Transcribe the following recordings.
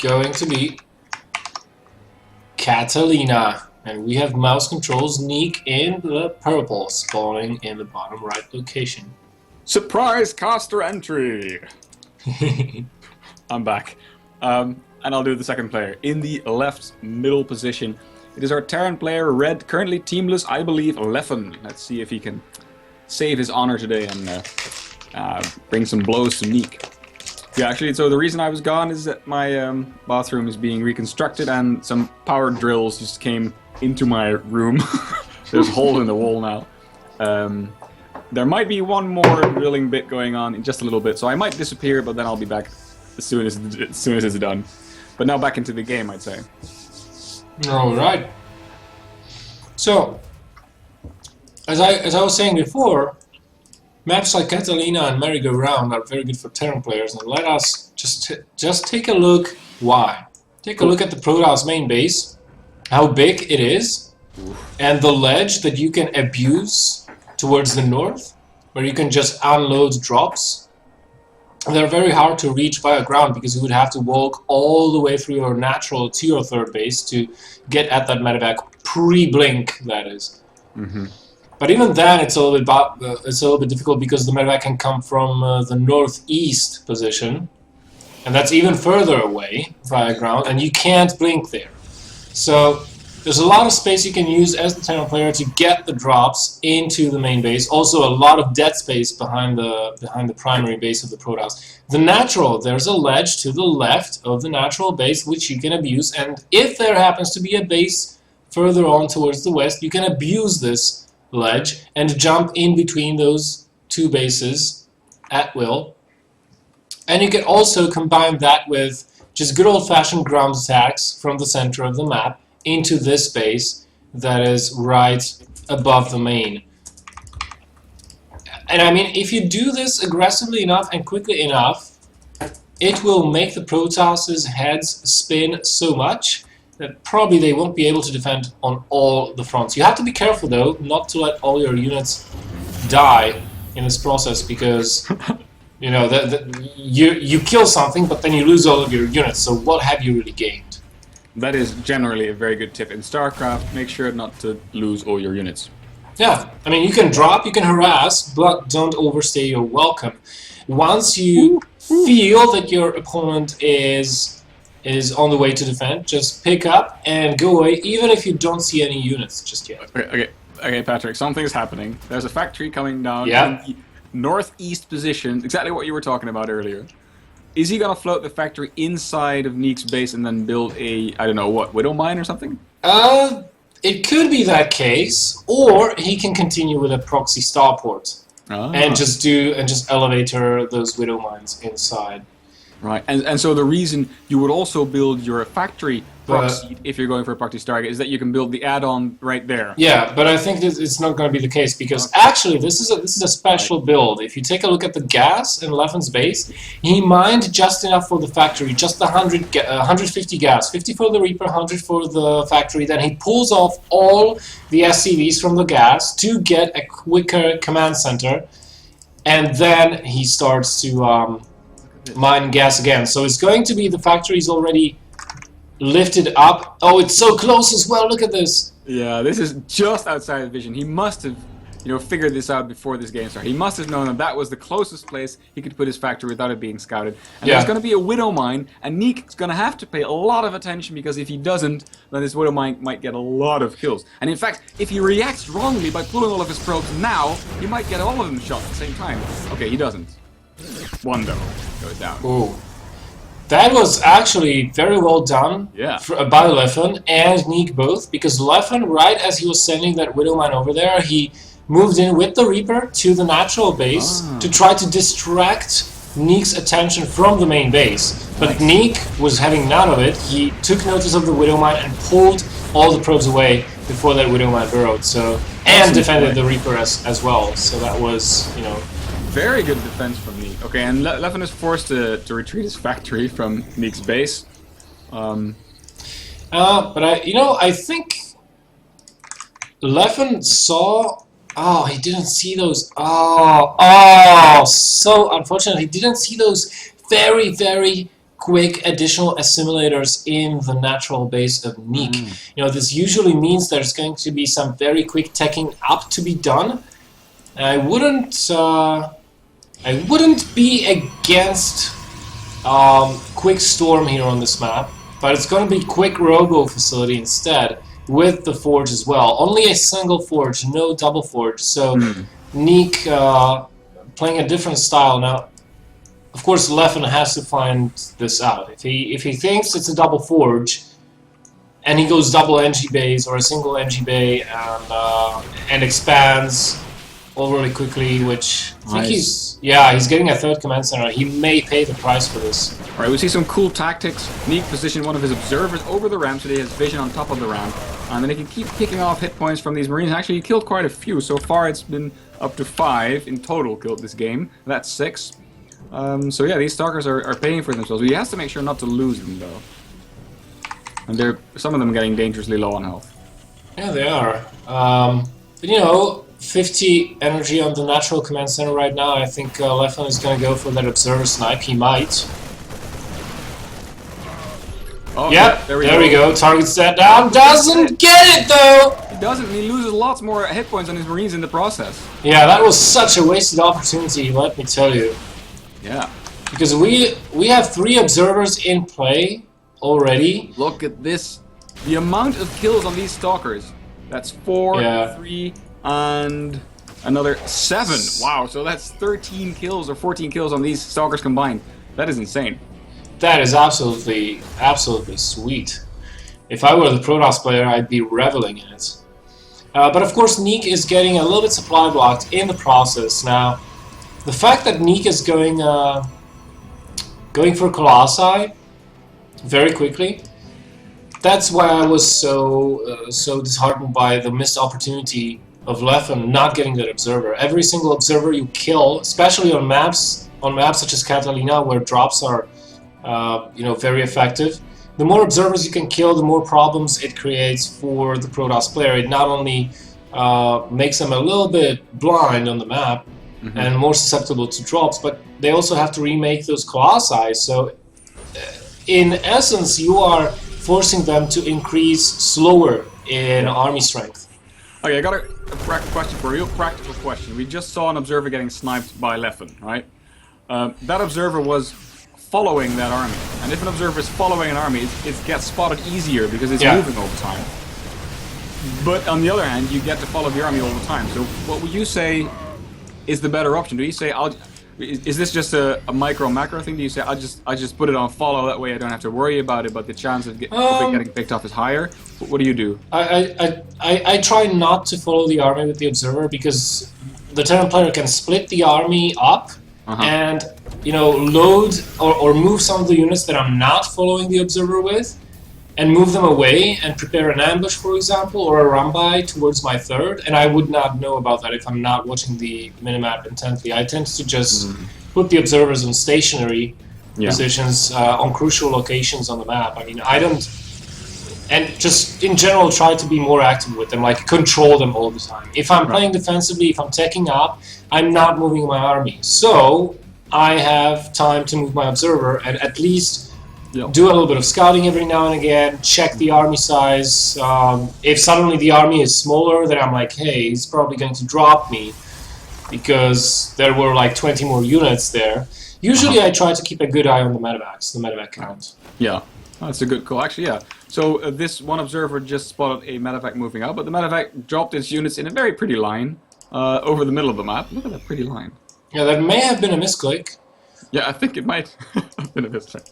going to be Catalina. And we have mouse controls, NEEK in the purple, spawning in the bottom right location. Surprise caster entry! I'm back. And I'll do the second player. In the left middle position, it is our Terran player, red, currently teamless, I believe, Leffen. Let's see if he can save his honor today and bring some blows to NEEK. Yeah, actually, so the reason I was gone is that my bathroom is being reconstructed and some power drills just came into my room. There's a hole in the wall now. There might be one more drilling bit going on in just a little bit, so I might disappear, but then I'll be back as soon as it's done. But now back into the game, I'd say. Alright. So, as I was saying before, maps like Catalina and Merry-Go-Round are very good for Terran players, and let us just take a look why. Take a look at the Protoss main base, how big it is, and the ledge that you can abuse towards the north, where you can just unload drops. They're very hard to reach via ground because you would have to walk all the way through your natural to your third base to get at that medevac pre-blink, that is. Mm-hmm. But even then, it's a little bit difficult because the medevac can come from the northeast position, and that's even further away via ground, and you can't blink there. So there's a lot of space you can use as the Terran player to get the drops into the main base. Also, a lot of dead space behind the primary base of the Protoss. The natural, there's a ledge to the left of the natural base which you can abuse, and if there happens to be a base further on towards the west, you can abuse this ledge and jump in between those two bases at will. And you can also combine that with just good old-fashioned ground attacks from the center of the map into this base that is right above the main. And I mean, if you do this aggressively enough and quickly enough, it will make the Protoss's heads spin so much that probably they won't be able to defend on all the fronts. You have to be careful though, not to let all your units die in this process, because you know you kill something, but then you lose all of your units. So what have you really gained? That is generally a very good tip. In StarCraft, make sure not to lose all your units. Yeah, I mean, you can drop, you can harass, but don't overstay your welcome. Once you feel that your opponent is on the way to defend, just pick up and go away, even if you don't see any units just yet. Okay, Patrick, something's happening. There's a factory coming down in the northeast position, exactly what you were talking about earlier. Is he gonna float the factory inside of NEEK's base and then build a, I don't know what, Widow Mine or something? It could be that case, or he can continue with a proxy starport and just elevator those Widow Mines inside. Right, and so the reason you would also build your factory proxy, if you're going for a proxy target, is that you can build the add-on right there. Yeah, but I think it's not going to be the case, because actually this is a special build. If you take a look at the gas in Leffen's base, he mined just enough for the factory, just 150 gas, 50 for the Reaper, 100 for the factory. Then he pulls off all the SCVs from the gas to get a quicker command center, and then he starts to mine gas again. So it's going to be the factory's already lifted up. Oh, it's so close as well. Look at this. Yeah, this is just outside of vision. He must have, figured this out before this game started. He must have known that that was the closest place he could put his factory without it being scouted. And there's going to be a Widow Mine, and NEEK's going to have to pay a lot of attention, because if he doesn't, then this Widow Mine might get a lot of kills. And in fact, if he reacts wrongly by pulling all of his probes now, he might get all of them shot at the same time. Okay, he doesn't. One though goes down. Ooh. That was actually very well done by Leffen and NEEK both, because Leffen, right as he was sending that Widow Mine over there, he moved in with the Reaper to the natural base to try to distract NEEK's attention from the main base. But NEEK was having none of it. He took notice of the Widow Mine and pulled all the probes away before that Widow Mine burrowed. So, and defended the Reaper as well. So that was, very good defense from NEEK. Okay, and Leffen is forced to retreat his factory from NEEK's base. But I think Leffen saw. Oh, he didn't see those. Oh, so unfortunate. He didn't see those very, very quick additional assimilators in the natural base of NEEK. You know, this usually means there's going to be some very quick teching up to be done. And I wouldn't be against quick storm here on this map, but it's going to be quick robo facility instead with the forge as well. Only a single forge, no double forge. So NEEK playing a different style now. Of course, Leffen has to find this out. If he thinks it's a double forge, and he goes double NG bays or a single NG bay and expands overly quickly, which I think he's getting a third command center. He may pay the price for this. All right, we see some cool tactics. NEEK positioned one of his observers over the ramp, so he has vision on top of the ramp, and then he can keep picking off hit points from these Marines. Actually, he killed quite a few so far. It's been up to 5 in total killed this game. That's 6. So yeah, these stalkers are paying for themselves. He has to make sure not to lose them though, and some of them are getting dangerously low on health. Yeah, they are. But you know, 50 energy on the natural command center right now. I think Leffen is going to go for that observer snipe. He might. Oh, yep, there we go. Targets that down. Doesn't get it though. He doesn't. He loses lots more hit points on his Marines in the process. Yeah, that was such a wasted opportunity. Let me tell you. Yeah. Because we have 3 observers in play already. Look at this. The amount of kills on these stalkers. That's 4, 3, and another 7. Wow, so that's 13 kills or 14 kills on these stalkers combined. That is insane. That is absolutely sweet. If I were the Protoss player, I'd be reveling in it. But of course, NEEK is getting a little bit supply blocked in the process. Now, the fact that NEEK is going for Colossi very quickly, that's why I was so disheartened by the missed opportunity of Leffen not getting that observer. Every single observer you kill, especially on maps such as Catalina, where drops are very effective. The more observers you can kill, the more problems it creates for the Protoss player. It not only makes them a little bit blind on the map and more susceptible to drops, but they also have to remake those Colossi. So, in essence, you are forcing them to increase slower in army strength. Okay, I got a question for you, a real practical question. We just saw an observer getting sniped by Leffen, right? That observer was following that army, and if an observer is following an army, it gets spotted easier because it's moving all the time. But on the other hand, you get to follow the army all the time. So what would you say is the better option? Do you say is this just a micro macro thing? Do you say I just put it on follow, that way I don't have to worry about it, but the chance of it getting picked off is higher? What do you do? I try not to follow the army with the observer, because the Terran player can split the army up and load or move some of the units that I'm not following the observer with, and move them away and prepare an ambush, for example, or a run-by towards my third, and I would not know about that if I'm not watching the minimap intently. I tend to just put the observers on stationary positions on crucial locations on the map. I mean, I don't... And just, in general, try to be more active with them, like control them all the time. If I'm playing defensively, if I'm teching up, I'm not moving my army. So, I have time to move my observer and at least do a little bit of scouting every now and again, check the army size. If suddenly the army is smaller, then I'm like, hey, he's probably going to drop me because there were like 20 more units there. Usually I try to keep a good eye on the medevac count. Yeah, that's a good call. Actually, yeah. So this one observer just spotted a medevac moving out, but the medevac dropped its units in a very pretty line over the middle of the map. Look at that pretty line. Yeah, that may have been a misclick. Yeah, I think it might have been a misclick.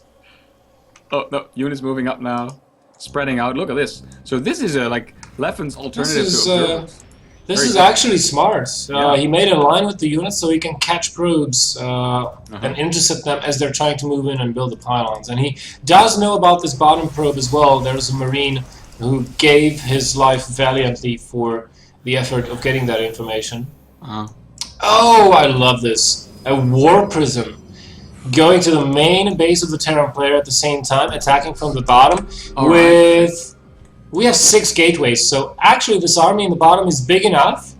Oh, no, units moving up now, spreading out. Look at this. So this is like Leffen's alternative to observers. This is actually smart. He made a line with the units so he can catch probes and intercept them as they're trying to move in and build the pylons. And he does know about this bottom probe as well. There's a Marine who gave his life valiantly for the effort of getting that information. Oh, I love this. A war prism. Going to the main base of the Terran player at the same time, attacking from the bottom with... We have 6 gateways, so actually this army in the bottom is big enough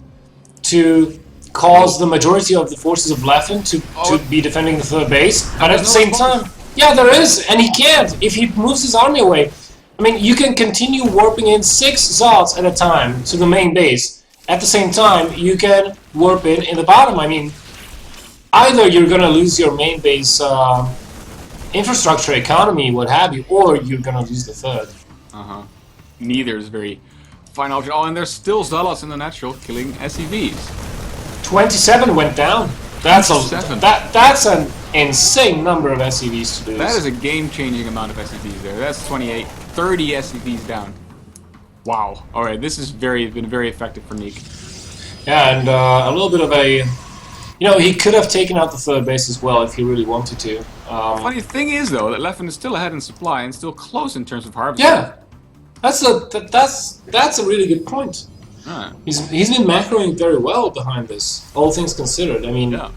to cause the majority of the forces of Leffen to be defending the third base, but at the same time... Yeah, there is, and he can't if he moves his army away. I mean, you can continue warping in 6 Zods at a time to the main base. At the same time, you can warp in the bottom. I mean, either you're gonna lose your main base infrastructure, economy, what have you, or you're gonna lose the third. Neither is very fine option. Oh, and there's still Zealots in the natural killing SCVs. 27 went down. That's 27. That's an insane number of SCVs to lose. That is a game-changing amount of SCVs there. That's 28, 30 SCVs down. Wow. All right, this has been very effective for NEEK. Yeah, and a little bit of a, you know, he could have taken out the third base as well if he really wanted to. Funny thing is though that Leffen is still ahead in supply and still close in terms of harvest. Yeah, that's a really good point. He's been macroing very well behind this, all things considered. I mean, yeah,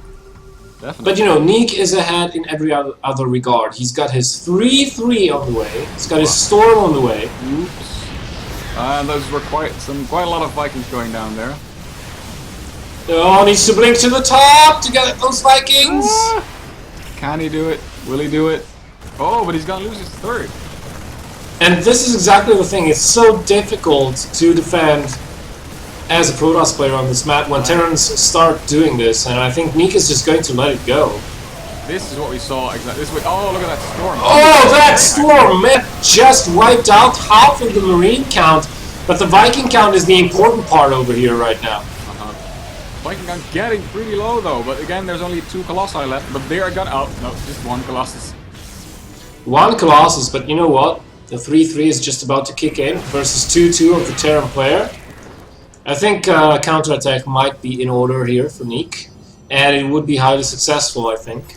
definitely. But you know, NEEK is ahead in every other regard. He's got his 3-3 on the way. He's got his Storm on the way. Oops. Those were quite a lot of Vikings going down there. Oh, needs to blink to the top to get those Vikings. Can he do it? Will he do it? Oh, but he's gonna lose his third. And this is exactly the thing. It's so difficult to defend as a Protoss player on this map when Terrans start doing this, and I think NEEK is just going to let it go. This is what we saw exactly. Oh, look at that storm. Oh, that storm, man, just wiped out half of the Marine count, but the Viking count is the important part over here right now. Viking count getting pretty low though, but again, there's only 2 Colossi left, but they are gone out. No, just 1 Colossus. 1 Colossus, but you know what? The 3-3 is just about to kick in versus 2-2 of the Terran player. I think counterattack might be in order here for NEEK, and it would be highly successful, I think.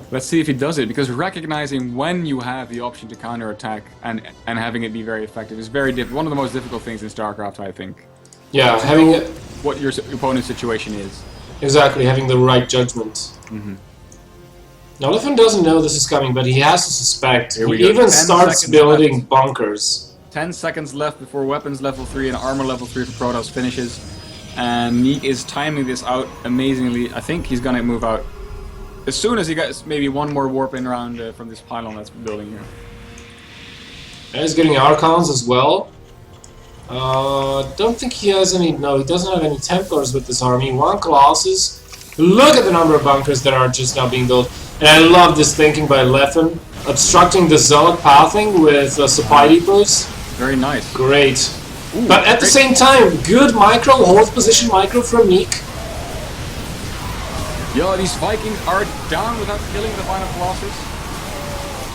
Let's see if he does it, because recognizing when you have the option to counterattack and having it be very effective is one of the most difficult things in StarCraft, I think. Yeah, having what your opponent's situation is. Exactly, having the right judgment. Now, Leffen doesn't know this is coming, but he has to suspect. He even starts building bunkers. 10 seconds left before weapons level 3 and armor level 3 for Protoss finishes. And NEEK is timing this out amazingly. I think he's gonna move out as soon as he gets maybe 1 more warp in round from this pylon that's building here. And he's getting Archons as well. Don't think he has any. No, he doesn't have any Templars with this army. 1 Colossus. Look at the number of bunkers that are just now being built. And I love this thinking by Leffen, obstructing the Zealot pathing with supply depots. Very nice. Great. Ooh, but at the same time, good micro, hold position micro from NEEK. Yo, these Vikings are down without killing the final Colossus.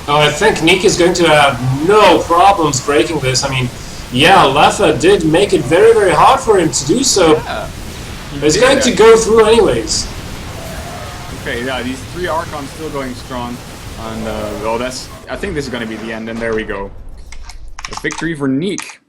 Oh, I think NEEK is going to have no problems breaking this. I mean, yeah, Leffen did make it very, very hard for him to do so. Yeah, he's going to go through anyways. Okay, yeah, these 3 Archons still going strong. And, I think this is going to be the end, and there we go. A victory for NEEK.